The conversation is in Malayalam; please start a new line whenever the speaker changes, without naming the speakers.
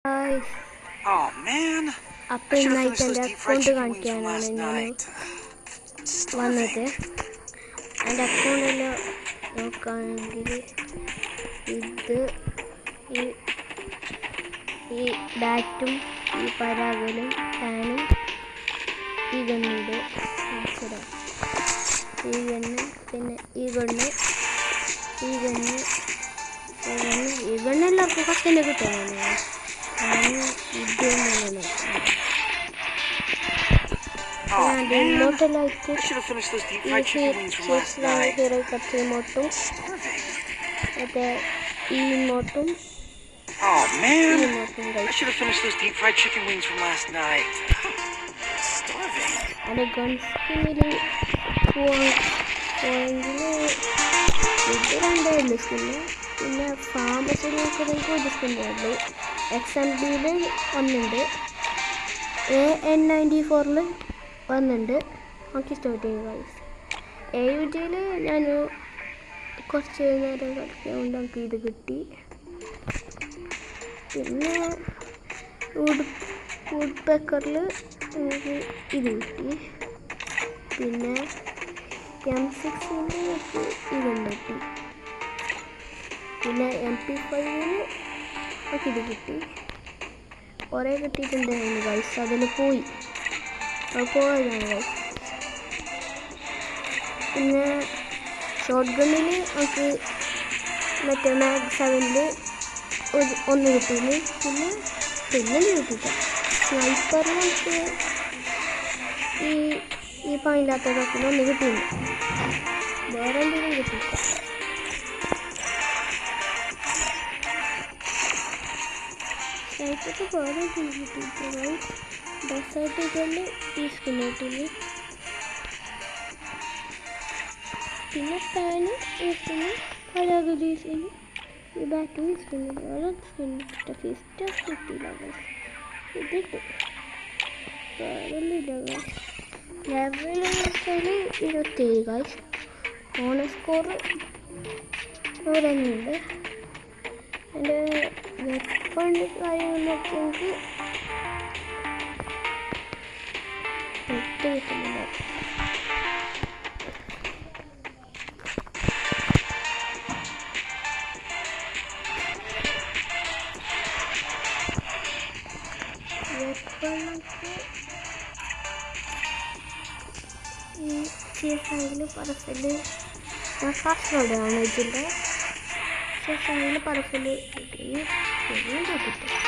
Oh man.
അപ്പോൾ ഇന്നായിട്ട് എൻ്റെ അക്കൗണ്ട് കാണിക്കാനാണ് ഞാൻ വന്നത്. എൻ്റെ അക്കൗണ്ടിൽ നോക്കുകയാണെങ്കിൽ ഇത് ഈ ബാറ്റും ഈ പരാഗലും ഫാനും ഈ ഗണ്ണുണ്ട്, ഈ ഗണ്ണ്, പിന്നെ ഈ ഗണ്ണ് എല്ലാവർക്കും കസ്റ്റന്നെ കിട്ടുന്നതാണ്. ഇമോട്ടലായിട്ട് ഹീറോ കുറച്ച് ഇമോട്ടും മറ്റേ ഈ ഇമോട്ടും
Oh man, I should have finished those deep fried chicken wings from last night. Starving.
And gun സ്കിന്നിൽ പോയെങ്കിൽ ഇത് രണ്ടായിരുന്നു സ്കിന്ന്. പിന്നെ ഫാമസിലേക്ക് എനിക്ക് ഒരു സ്കിന്നുള്ളൂ. XMBയിൽ ഒന്നുണ്ട്, AN94 ഒന്നുണ്ട്. നമുക്ക് സ്റ്റാർട്ട് ചെയ്യും ഗൈസ്. AUGയിൽ ഞാൻ കുറച്ച് നേരം കളിക്കുന്നുണ്ട്, നമുക്ക് ഇത് കിട്ടി. പിന്നെ വുഡ് പെക്കറിൽ എനിക്ക് ഇത് കിട്ടി. പിന്നെ M6ൻ്റെ എനിക്ക് ഇതുണ്ട് കിട്ടി. പിന്നെ MP5ന് ഒക്കെ ഇത് കിട്ടി. കുറേ കിട്ടിയിട്ടുണ്ടായിരുന്നു ഗൈസ്, അതിൽ പോയി പോയതാണ് ഗൈസ്. പിന്നെ ഷോർട്ട് ഗണ്ണിൽ നമുക്ക് മറ്റേ മാഗ് 7ൽ ഒന്ന് കിട്ടിയിന്. പിന്നെ കിട്ടിയില്ല. സ്നൈപ്പറിൽ നമുക്ക് ഈ പണിയില്ലാത്തതൊക്കെ ഒന്ന് കിട്ടിയില്ല. വേറെ എന്തെങ്കിലും കിട്ടിയില്ല. സ്നൈപ്പർക്ക് വേറെ എന്തെങ്കിലും കിട്ടിയില്ല. ഡെസേർട്ട് കൊണ്ട് ഈ സ്കിന്ന് കിട്ടിയില്ല. പിന്നെ ഫാന് സ്കിന്ന് പരാഗതി സ്കിന്ന് ഈ ബാറ്ററി സ്കിന്നില്ല. വേറെ സ്കിന്നിട്ട ഫിസ്റ്റ് കിട്ടിയില്ല. ഇതിട്ട് വേറൊന്നുമില്ല. ലെവൽ വെച്ചാൽ 27 ഗൈസ്. ഓണർ സ്കോർ 100 എൻ്റെ വെപ്പൺ കാര്യങ്ങളൊക്കെ എനിക്ക് 8 കിട്ടുന്നുണ്ട്. ഈ CSIയിൽ പറഫിൽ ഞാൻ ഫസ്റ്റ് റോഡാണ് ഇതിൻ്റെ CSIയിൽ പറഫിൽ കിട്ടി. കിട്ടും